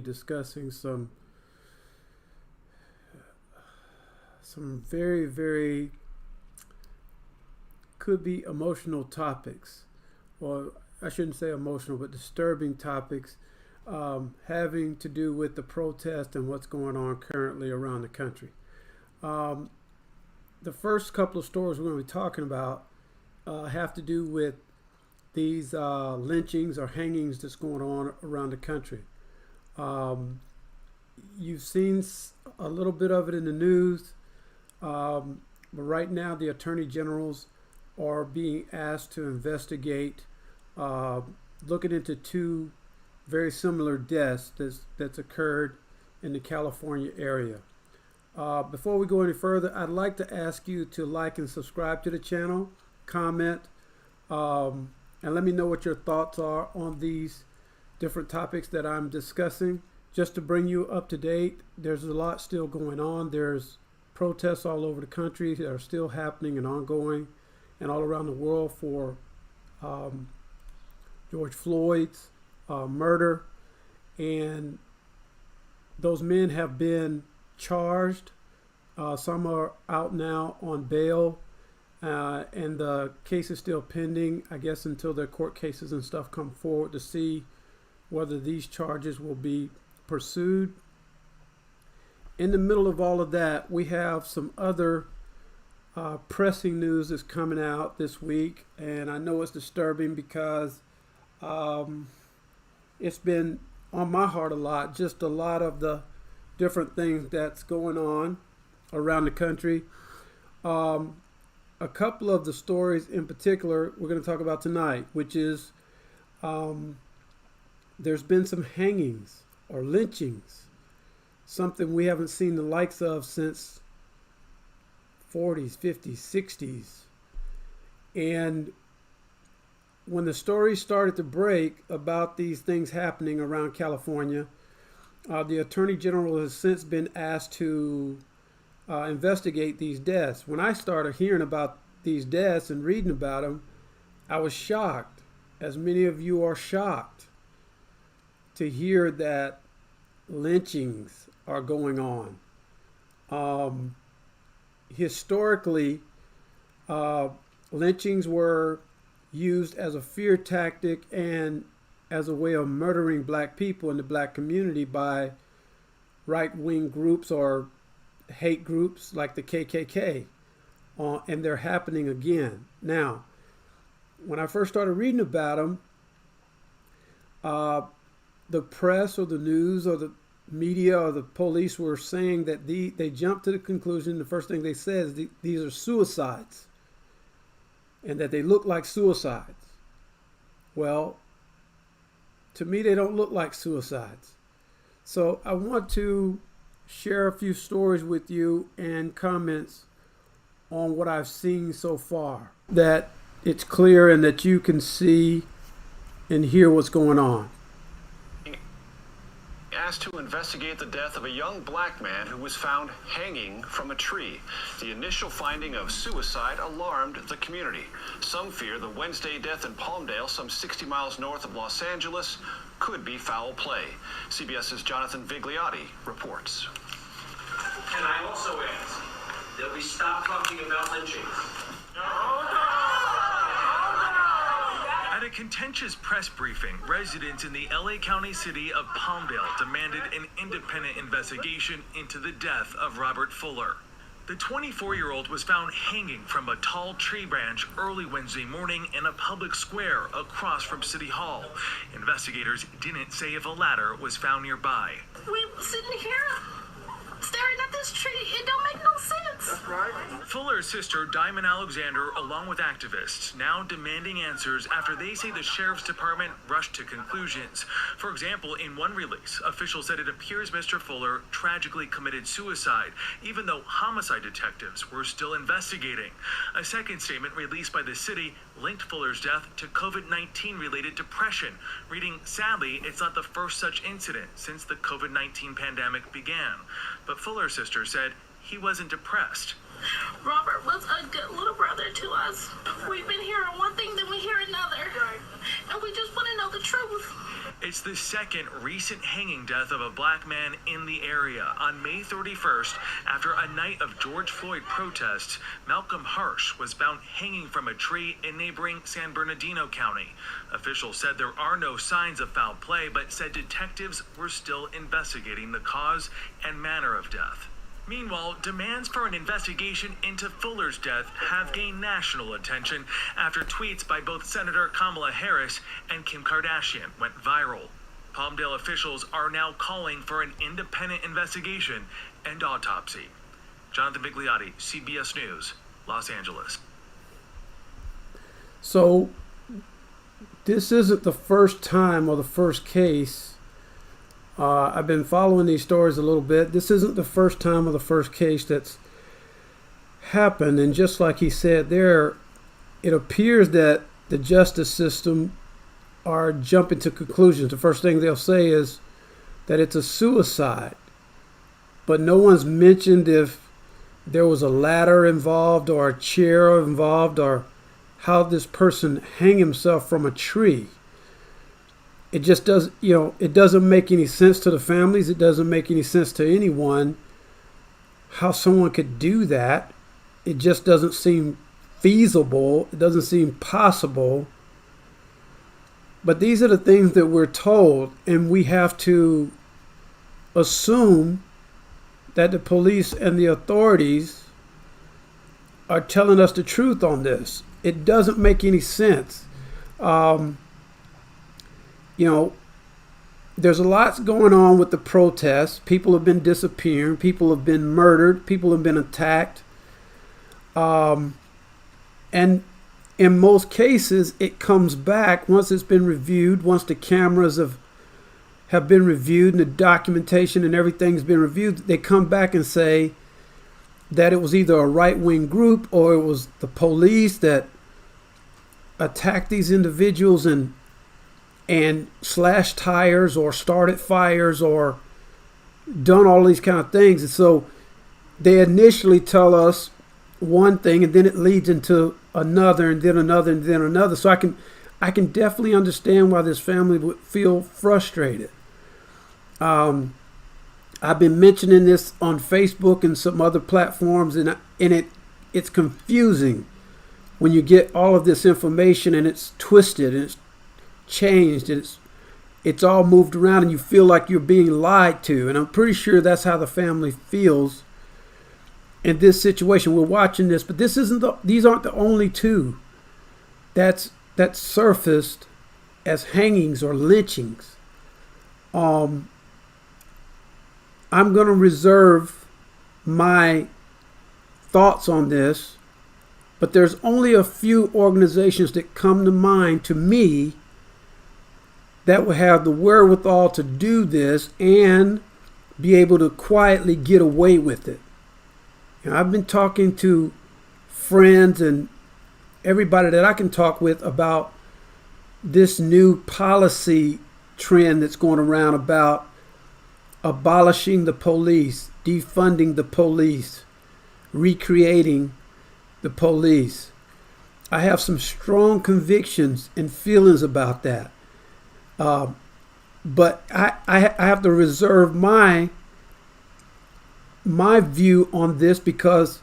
discussing some very, very could be emotional topics, or I shouldn't say emotional, but disturbing topics having to do with the protest and what's going on currently around the country. The first couple of stories we're going to be talking about have to do with these lynchings or hangings that's going on around the country. You've seen a little bit of it in the news, but right now the attorney generals are being asked to investigate, looking into two very similar deaths that's occurred in the California area. Before we go any further, I'd like to ask you to like and subscribe to the channel, comment, and let me know what your thoughts are on these different topics that I'm discussing. Just to bring you up to date, there's a lot still going on. There's protests all over the country that are still happening and ongoing, and all around the world for George Floyd's murder. And those men have been charged. Some are out now on bail, and the case is still pending, I guess, until their court cases and stuff come forward to see whether these charges will be pursued. In the middle of all of that, we have some other pressing news that's coming out this week, and I know it's disturbing because it's been on my heart a lot, just a lot of the different things that's going on around the country. A couple of the stories in particular we're going to talk about tonight, which is there's been some hangings or lynchings, something we haven't seen the likes of since 40s, 50s, 60s. And when the stories started to break about these things happening around California, the Attorney General has since been asked to investigate these deaths. When I started hearing about these deaths and reading about them, I was shocked, as many of you are shocked, to hear that lynchings are going on. Historically, lynchings were used as a fear tactic and as a way of murdering black people in the black community by right-wing groups or hate groups like the KKK, and they're happening again. Now, when I first started reading about them, the press or the news or the media or the police were saying that they jumped to the conclusion, the first thing they said is these are suicides, and that they look like suicides. Well, to me, they don't look like suicides. So I want to share a few stories with you and comments on what I've seen so far, that it's clear and that you can see and hear what's going on. Asked to investigate the death of a young black man who was found hanging from a tree. The initial finding of suicide alarmed the community. Some fear the Wednesday death in Palmdale, some 60 miles north of Los Angeles, could be foul play. CBS's Jonathan Vigliotti reports. And I also ask that we stop talking about lynchings. At a contentious press briefing, residents in the LA County city of Palmdale demanded an independent investigation into the death of Robert Fuller. The 24-year-old was found hanging from a tall tree branch early Wednesday morning in a public square across from City Hall. Investigators didn't say if a ladder was found nearby. We sitting here staring at this tree. It don't make no sense. That's right. Fuller's sister, Diamond Alexander, along with activists, now demanding answers after they say the sheriff's department rushed to conclusions. For example, in one release, officials said it appears Mr. Fuller tragically committed suicide, even though homicide detectives were still investigating. A second statement released by the city linked Fuller's death to COVID-19 related depression, reading, "Sadly, it's not the first such incident since the COVID-19 pandemic began." But Fuller's sister said he wasn't depressed. Robert was a good little brother to us. We've been hearing one thing, then we hear another. And we just want to know the truth. It's the second recent hanging death of a black man in the area. On May 31st, after a night of George Floyd protests, Malcolm Harsh was found hanging from a tree in neighboring San Bernardino County. Officials said there are no signs of foul play, but said detectives were still investigating the cause and manner of death. Meanwhile, demands for an investigation into Fuller's death have gained national attention after tweets by both Senator Kamala Harris and Kim Kardashian went viral. Palmdale officials are now calling for an independent investigation and autopsy. Jonathan Vigliotti, CBS News, Los Angeles. So, this isn't the first time or the first case. I've been following these stories a little bit. This isn't the first time or the first case that's happened. And just like he said there, it appears that the justice system are jumping to conclusions. The first thing they'll say is that it's a suicide. But no one's mentioned if there was a ladder involved or a chair involved or how this person hang himself from a tree. It just does, it doesn't make any sense to the families. It doesn't make any sense to anyone how someone could do that. It just doesn't seem feasible. It doesn't seem possible. But these are the things that we're told, and we have to assume that the police and the authorities are telling us the truth on this. It doesn't make any sense. There's a lot going on with the protests. People have been disappearing. People have been murdered. People have been attacked. And in most cases, it comes back once it's been reviewed, once the cameras have been reviewed and the documentation and everything's been reviewed, they come back and say that it was either a right-wing group or it was the police that attacked these individuals and slashed tires or started fires or done all these kind of things. And so they initially tell us one thing and then it leads into another and then another and then another. So I can definitely understand why this family would feel frustrated. I've been mentioning this on Facebook and some other platforms, and it's confusing when you get all of this information and it's twisted and it's changed and it's all moved around and you feel like you're being lied to. And I'm pretty sure that's how the family feels in this situation. We're watching this, but these aren't the only two that surfaced as hangings or lynchings. I'm going to reserve my thoughts on this, but there's only a few organizations that come to mind to me that will have the wherewithal to do this and be able to quietly get away with it. I've been talking to friends and everybody that I can talk with about this new policy trend that's going around about abolishing the police, defunding the police, recreating the police. I have some strong convictions and feelings about that. But I have to reserve my view on this because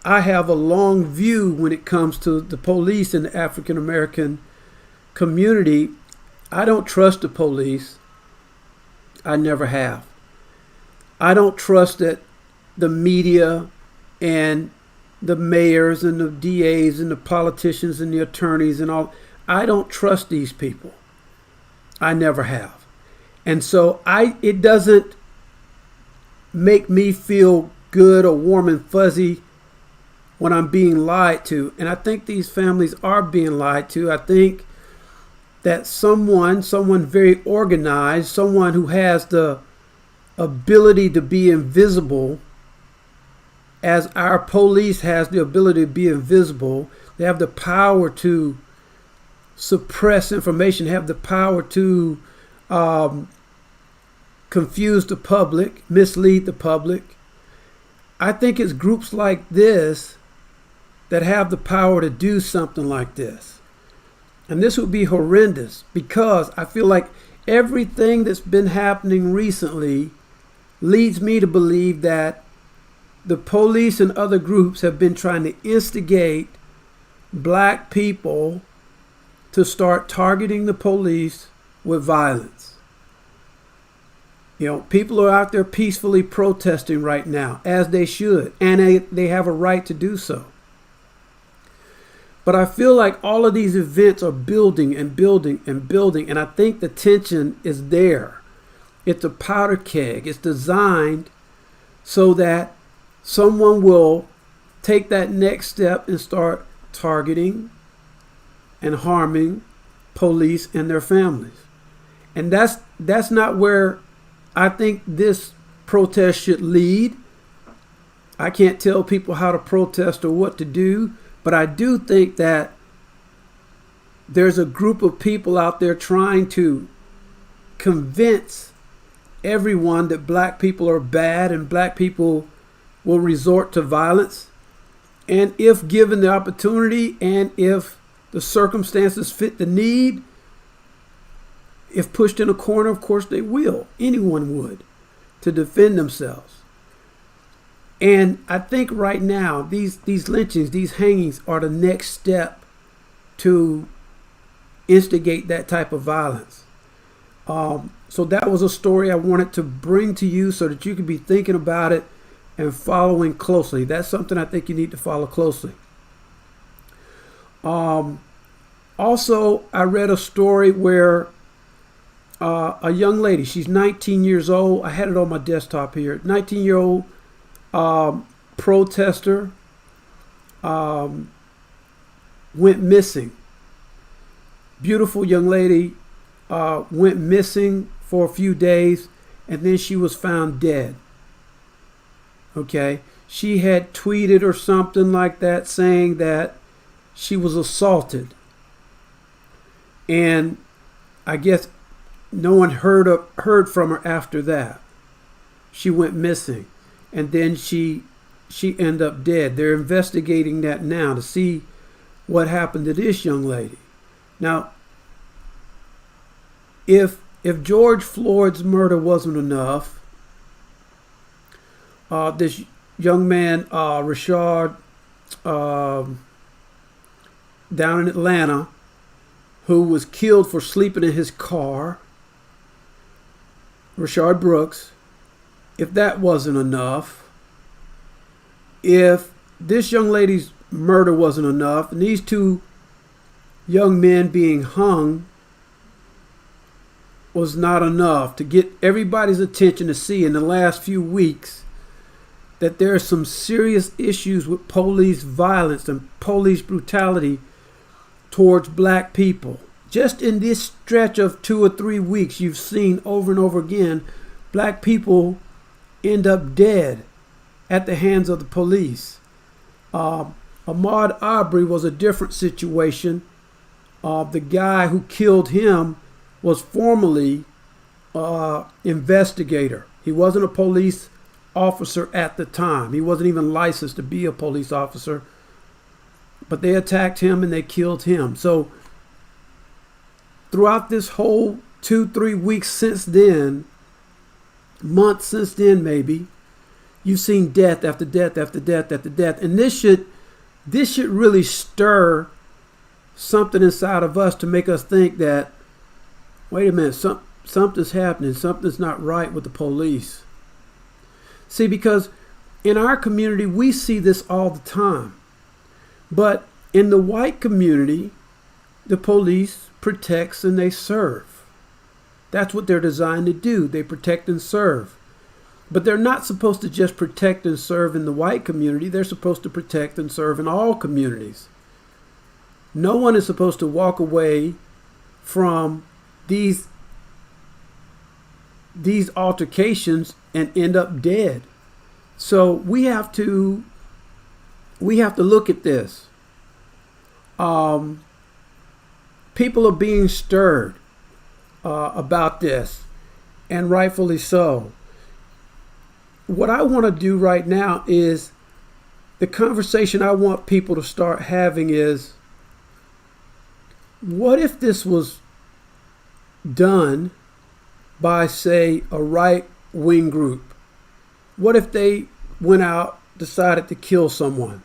I have a long view when it comes to the police in the African American community. I don't trust the police. I never have. I don't trust that the media and the mayors and the DAs and the politicians and the attorneys and all, I don't trust these people. I never have. And so it doesn't make me feel good or warm and fuzzy when I'm being lied to. And I think these families are being lied to. I think that someone very organized, someone who has the ability to be invisible, as our police has the ability to be invisible, they have the power to suppress information, have the power to confuse the public, mislead the public. I think it's groups like this that have the power to do something like this. And this would be horrendous because I feel like everything that's been happening recently leads me to believe that the police and other groups have been trying to instigate black people to start targeting the police with violence. You know, people are out there peacefully protesting right now, as they should, and they have a right to do so. But I feel like all of these events are building and building and building, and I think the tension is there. It's a powder keg. It's designed so that someone will take that next step and start targeting and harming police and their families. And that's not where I think this protest should lead. I can't tell people how to protest or what to do, but I do think that there's a group of people out there trying to convince everyone that black people are bad and black people will resort to violence. And if given the opportunity and if the circumstances fit the need, if pushed in a corner, of course they will. Anyone would, to defend themselves. And I think right now, these lynchings, these hangings are the next step to instigate that type of violence. So that was a story I wanted to bring to you so that you could be thinking about it and following closely. That's something I think you need to follow closely. Also, I read a story where a young lady, she's 19 years old. I had it on my desktop here. 19-year-old protester went missing. Beautiful young lady went missing for a few days, and then she was found dead. Okay, she had tweeted or something like that saying that she was assaulted, and I guess no one heard from her after that. She went missing, and then she ended up dead. They're investigating that now to see what happened to this young lady. Now, if George Floyd's murder wasn't enough, this young man, Rashard, down in Atlanta, who was killed for sleeping in his car, Rashard Brooks, if that wasn't enough, if this young lady's murder wasn't enough, and these two young men being hung was not enough to get everybody's attention to see in the last few weeks that there are some serious issues with police violence and police brutality towards black people. Just in this stretch of 2 or 3 weeks, you've seen over and over again black people end up dead at the hands of the police. Ahmaud Arbery was a different situation. The guy who killed him was formerly investigator. He wasn't a police officer at the time. He wasn't even licensed to be a police officer. But they attacked him and they killed him. So throughout this whole 2-3 weeks since then, months since then maybe, you've seen death after death after death after death. And this should really stir something inside of us to make us think that, wait a minute, something's happening. Something's not right with the police. See, because in our community, we see this all the time. But in the white community, the police protects and they serve. That's what they're designed to do. They protect and serve. But they're not supposed to just protect and serve in the white community. They're supposed to protect and serve in all communities. No one is supposed to walk away from these altercations and end up dead. So we have to look at this. People are being stirred about this, and rightfully so. What I want to do right now is the conversation I want people to start having is, what if this was done by, say, a right-wing group? What if they went out, decided to kill someone?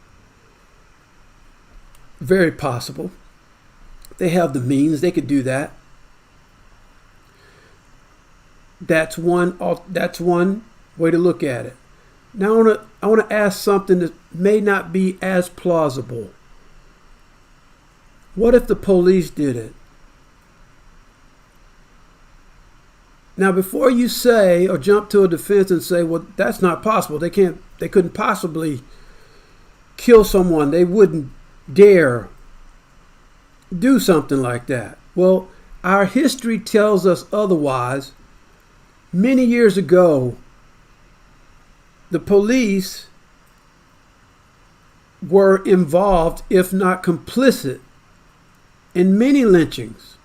Very possible. They have the means. They could do that. That's one way to look at it. Now I want to ask something that may not be as plausible. What if the police did it? Now, before you say or jump to a defense and say, well, that's not possible. They couldn't possibly kill someone. They wouldn't dare do something like that. Well, our history tells us otherwise. Many years ago, the police were involved, if not complicit, in many lynchings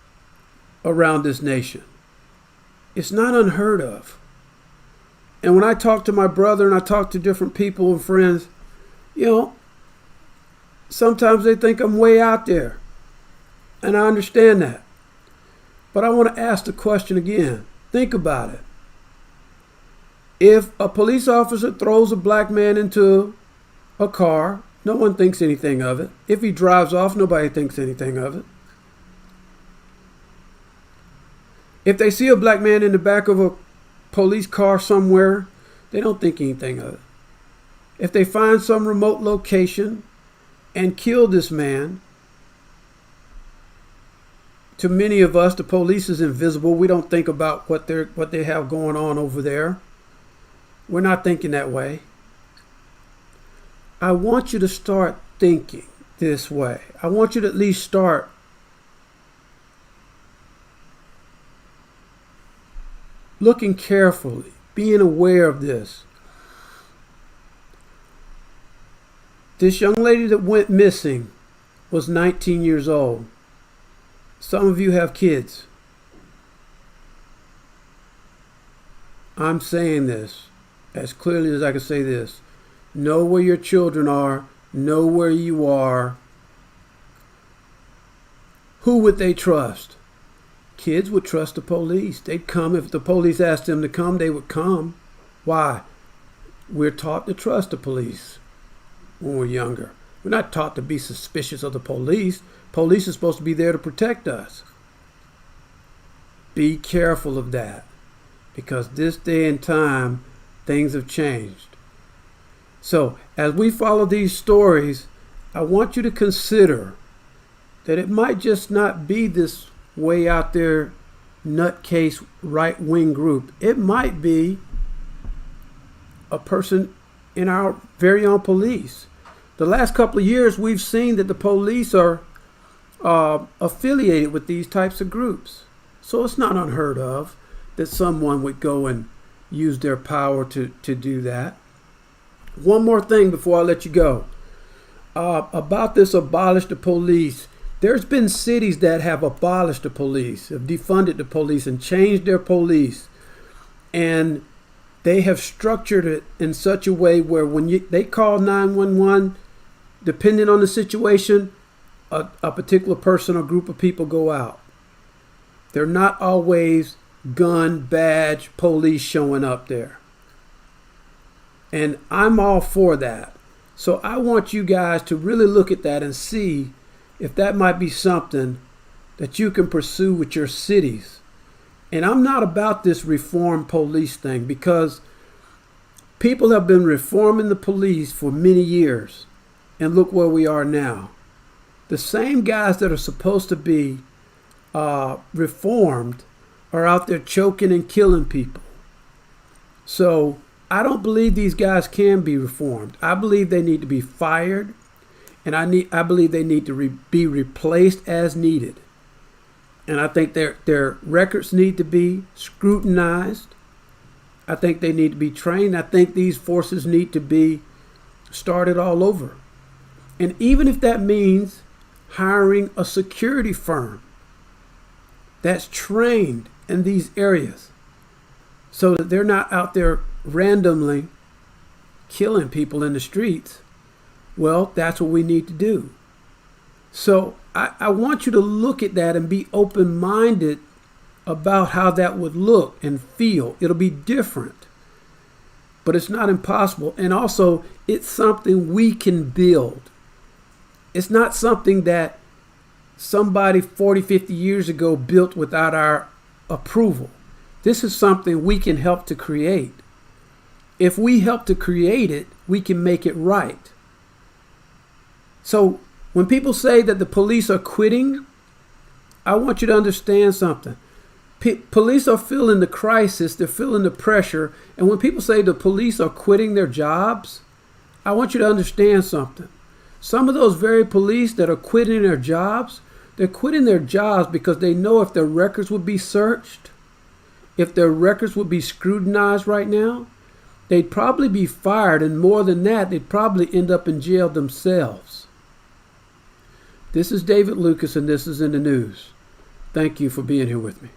around this nation. It's not unheard of. And when I talk to my brother and I talk to different people and friends, sometimes they think I'm way out there. And I understand that. But I want to ask the question again. Think about it. If a police officer throws a black man into a car, no one thinks anything of it. If he drives off, nobody thinks anything of it. If they see a black man in the back of a police car somewhere, they don't think anything of it. If they find some remote location and kill this man, to many of us, the police is invisible. We don't think about what they have going on over there. We're not thinking that way. I want you to start thinking this way. I want you to at least start looking carefully, being aware of this. This young lady that went missing was 19 years old. Some of you have kids. I'm saying this as clearly as I can say this. Know where your children are. Know where you are. Who would they trust? Kids would trust the police. They'd come. If the police asked them to come, they would come. Why? We're taught to trust the police when we're younger. We're not taught to be suspicious of the police. Police is supposed to be there to protect us. Be careful of that, because this day and time, things have changed. So, as we follow these stories, I want you to consider that it might just not be this way out there nutcase right-wing group. It might be a person in our very own police. The last couple of years, we've seen that the police are affiliated with these types of groups. So it's not unheard of that someone would go and use their power to do that. One more thing before I let you go. About this abolish the police. There's been cities that have abolished the police, have defunded the police and changed their police. And they have structured it in such a way where when they call 911, depending on the situation, a particular person or group of people go out. They're not always gun, badge, police showing up there. And I'm all for that. So I want you guys to really look at that and see if that might be something that you can pursue with your cities. And I'm not about this reform police thing, because people have been reforming the police for many years. And look where we are now. The same guys that are supposed to be reformed are out there choking and killing people. So I don't believe these guys can be reformed. I believe they need to be fired, and I believe they need to be replaced as needed. And I think their records need to be scrutinized. I think they need to be trained. I think these forces need to be started all over. And even if that means hiring a security firm that's trained in these areas so that they're not out there randomly killing people in the streets, well, that's what we need to do. So I want you to look at that and be open-minded about how that would look and feel. It'll be different, but it's not impossible. And also, it's something we can build. It's not something that somebody 40, 50 years ago built without our approval. This is something we can help to create. If we help to create it, we can make it right. So when people say that the police are quitting, I want you to understand something. Police are feeling the crisis, they're feeling the pressure. And when people say the police are quitting their jobs, I want you to understand something. Some of those very police that are quitting their jobs, they're quitting their jobs because they know if their records would be searched, if their records would be scrutinized right now, they'd probably be fired. And more than that, they'd probably end up in jail themselves. This is David Lucas, and this is In the News. Thank you for being here with me.